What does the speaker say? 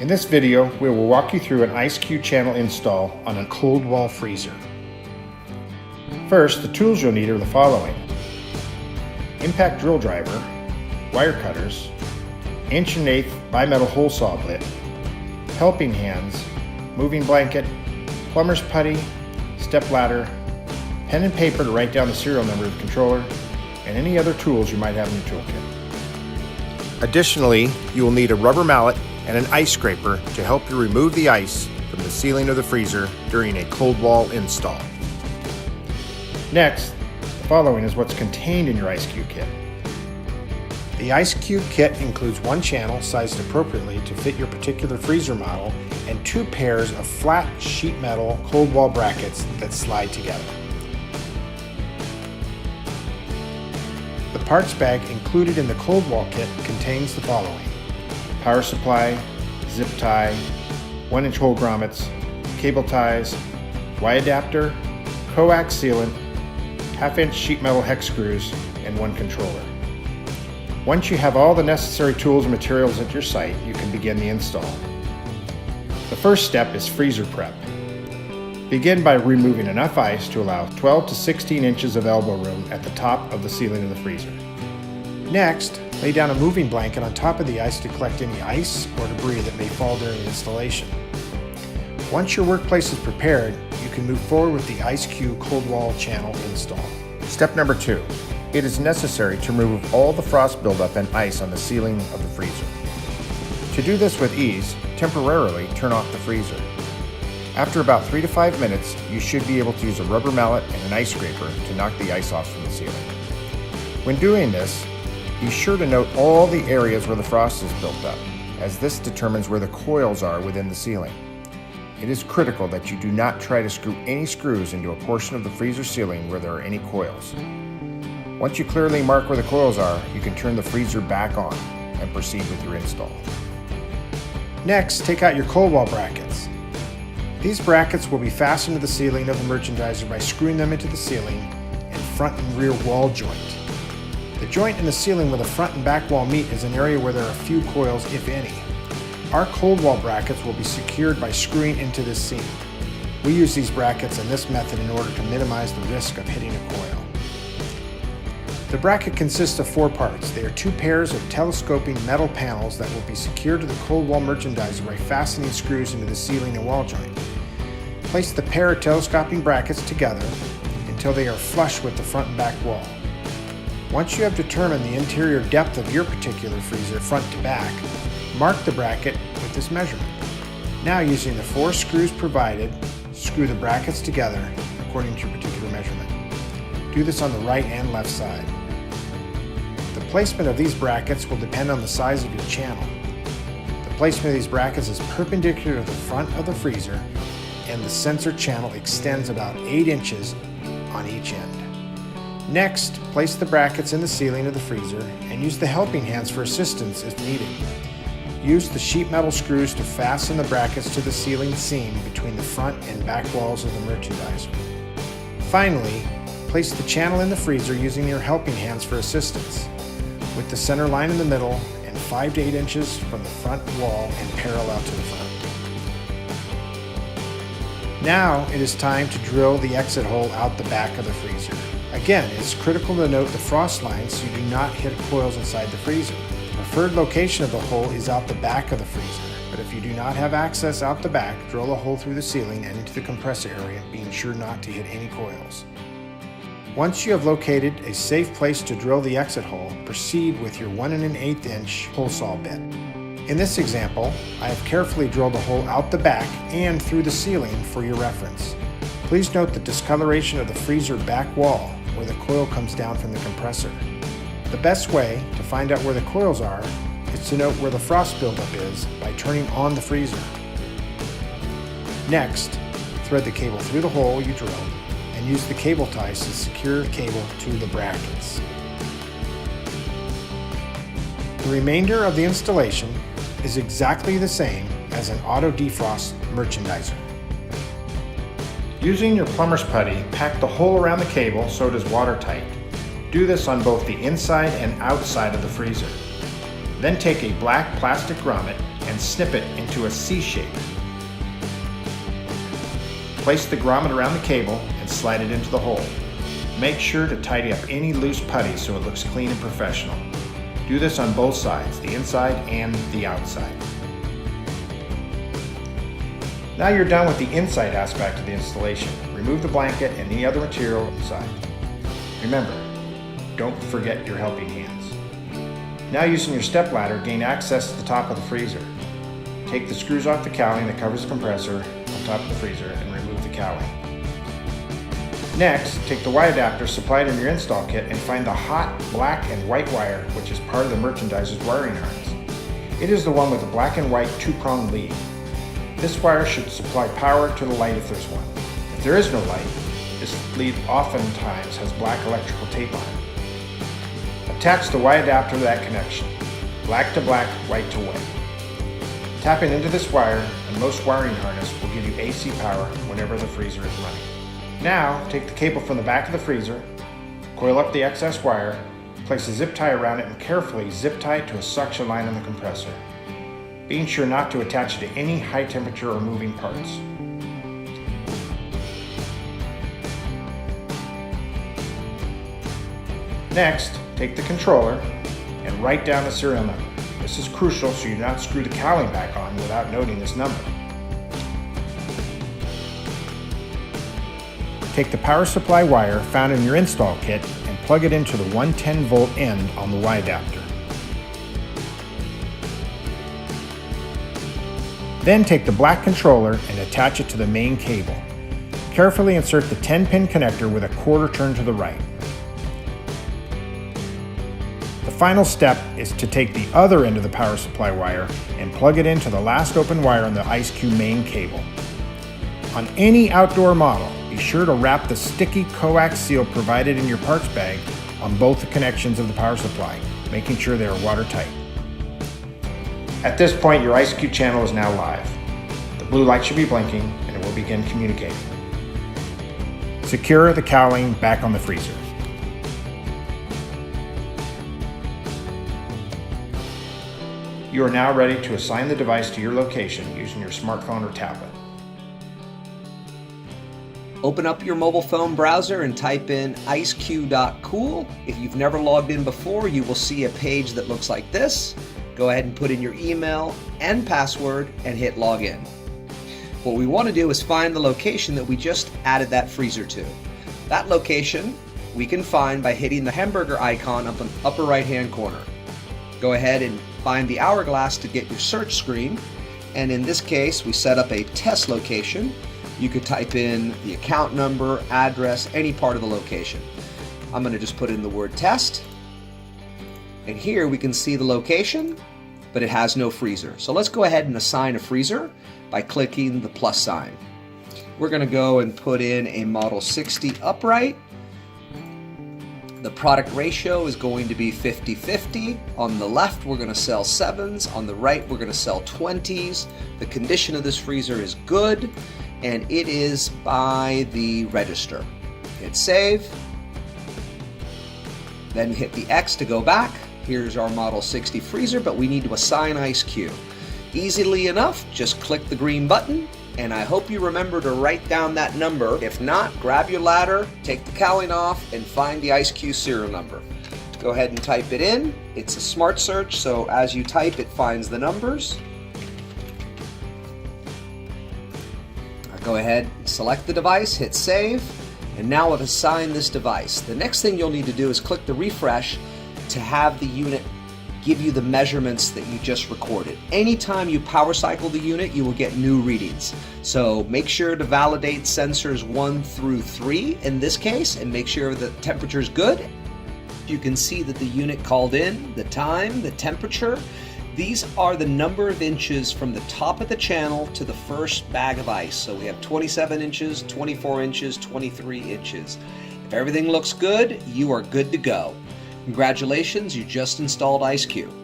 In this video, we will walk you through an IceQ channel install on a cold wall freezer. First, the tools you'll need are the following: impact drill driver, wire cutters, 1/8" bimetal hole saw bit, helping hands, moving blanket, plumber's putty, step ladder, pen and paper to write down the serial number of the controller, and any other tools you might have in your toolkit. Additionally, you will need a rubber mallet and an ice scraper to help you remove the ice from the ceiling of the freezer during a cold wall install. Next, the following is what's contained in your IceQ kit. The IceQ kit includes one channel sized appropriately to fit your particular freezer model and 2 pairs of flat sheet metal cold wall brackets that slide together. The parts bag included in the cold wall kit contains the following: power supply, zip tie, 1-inch hole grommets, cable ties, Y adapter, coax sealant, 1/2-inch sheet metal hex screws, and 1 controller. Once you have all the necessary tools and materials at your site, you can begin the install. The first step is freezer prep. Begin by removing enough ice to allow 12 to 16 inches of elbow room at the top of the ceiling of the freezer. Next, lay down a moving blanket on top of the ice to collect any ice or debris that may fall during the installation. Once your workplace is prepared, you can move forward with the IceQ cold wall channel install. Step number 2. It is necessary to remove all the frost buildup and ice on the ceiling of the freezer. To do this with ease, temporarily turn off the freezer. After about 3 to 5 minutes, you should be able to use a rubber mallet and an ice scraper to knock the ice off from the ceiling. When doing this, be sure to note all the areas where the frost is built up, as this determines where the coils are within the ceiling. It is critical that you do not try to screw any screws into a portion of the freezer ceiling where there are any coils. Once you clearly mark where the coils are, you can turn the freezer back on and proceed with your install. Next, take out your cold wall brackets. These brackets will be fastened to the ceiling of the merchandiser by screwing them into the ceiling and front and rear wall joint. The joint in the ceiling where the front and back wall meet is an area where there are few coils, if any. Our cold wall brackets will be secured by screwing into this seam. We use these brackets in this method in order to minimize the risk of hitting a coil. The bracket consists of 4 parts. They are 2 pairs of telescoping metal panels that will be secured to the cold wall merchandiser by fastening screws into the ceiling and wall joint. Place the pair of telescoping brackets together until they are flush with the front and back wall. Once you have determined the interior depth of your particular freezer front to back, mark the bracket with this measurement. Now, using the 4 screws provided, screw the brackets together according to your particular measurement. Do this on the right and left side. The placement of these brackets will depend on the size of your channel. The placement of these brackets is perpendicular to the front of the freezer, and the sensor channel extends about 8 inches on each end. Next, place the brackets in the ceiling of the freezer and use the helping hands for assistance if needed. Use the sheet metal screws to fasten the brackets to the ceiling seam between the front and back walls of the merchandiser. Finally, place the channel in the freezer using your helping hands for assistance, with the center line in the middle and 5 to 8 inches from the front wall and parallel to the front. Now it is time to drill the exit hole out the back of the freezer. Again, it is critical to note the frost lines so you do not hit coils inside the freezer. The preferred location of the hole is out the back of the freezer, but if you do not have access out the back, drill a hole through the ceiling and into the compressor area, being sure not to hit any coils. Once you have located a safe place to drill the exit hole, proceed with your 1 1/8 inch hole saw bit. In this example, I have carefully drilled a hole out the back and through the ceiling for your reference. Please note the discoloration of the freezer back wall where the coil comes down from the compressor. The best way to find out where the coils are is to note where the frost buildup is by turning on the freezer. Next, thread the cable through the hole you drilled and use the cable ties to secure the cable to the brackets. The remainder of the installation is exactly the same as an auto defrost merchandiser. Using your plumber's putty, pack the hole around the cable so it is watertight. Do this on both the inside and outside of the freezer. Then take a black plastic grommet and snip it into a C shape. Place the grommet around the cable and slide it into the hole. Make sure to tidy up any loose putty so it looks clean and professional. Do this on both sides, the inside and the outside. Now you're done with the inside aspect of the installation. Remove the blanket and any other material inside. Remember, don't forget your helping hands. Now using your step ladder, gain access to the top of the freezer. Take the screws off the cowling that covers the compressor on top of the freezer and remove the cowling. Next, take the Y adapter supplied in your install kit and find the hot black and white wire, which is part of the merchandiser's wiring harness. It is the one with the black and white two-prong lead. This wire should supply power to the light if there's one. If there is no light, this lead oftentimes has black electrical tape on it. Attach the Y adapter to that connection, black to black, white to white. Tapping into this wire and most wiring harness will give you AC power whenever the freezer is running. Now, take the cable from the back of the freezer, coil up the excess wire, place a zip tie around it and carefully zip tie it to a suction line on the compressor, being sure not to attach it to any high temperature or moving parts. Next, take the controller and write down the serial number. This is crucial so you do not screw the cowling back on without noting this number. Take the power supply wire found in your install kit and plug it into the 110 volt end on the Y adapter. Then take the black controller and attach it to the main cable. Carefully insert the 10-pin connector with a quarter turn to the right. The final step is to take the other end of the power supply wire and plug it into the last open wire on the IceQ main cable. On any outdoor model, be sure to wrap the sticky coax seal provided in your parts bag on both the connections of the power supply, making sure they are watertight. At this point, your IceQ channel is now live. The blue light should be blinking and it will begin communicating. Secure the cowling back on the freezer. You are now ready to assign the device to your location using your smartphone or tablet. Open up your mobile phone browser and type in IceQ.cool. If you've never logged in before, you will see a page that looks like this. Go ahead and put in your email and password and hit login. What we want to do is find the location that we just added that freezer to. That location we can find by hitting the hamburger icon up in the upper right hand corner. Go ahead and find the hourglass to get your search screen, and in this case we set up a test location. You could type in the account number, address, any part of the location. I'm going to just put in the word test, and here we can see the location, but it has no freezer. So let's go ahead and assign a freezer by clicking the plus sign. We're going to go and put in a Model 60 upright. The product ratio is going to be 50-50. On the left, we're going to sell 7s. On the right, we're going to sell 20s. The condition of this freezer is good, and it is by the register. Hit save. Then hit the X to go back. Here's our Model 60 freezer, but we need to assign IceQ. Easily enough, just click the green button, and I hope you remember to write down that number. If not, grab your ladder, take the cowling off, and find the IceQ serial number. Go ahead and type it in. It's a smart search, so as you type, it finds the numbers. Go ahead, select the device, hit save, and now I've assigned this device. The next thing you'll need to do is click the refresh to have the unit give you the measurements that you just recorded. Anytime you power cycle the unit, you will get new readings. So make sure to validate sensors 1 through 3 in this case, and make sure the temperature is good. You can see that the unit called in, the time, the temperature. These are the number of inches from the top of the channel to the first bag of ice. So we have 27 inches, 24 inches, 23 inches. If everything looks good, you are good to go. Congratulations, you just installed IceQ.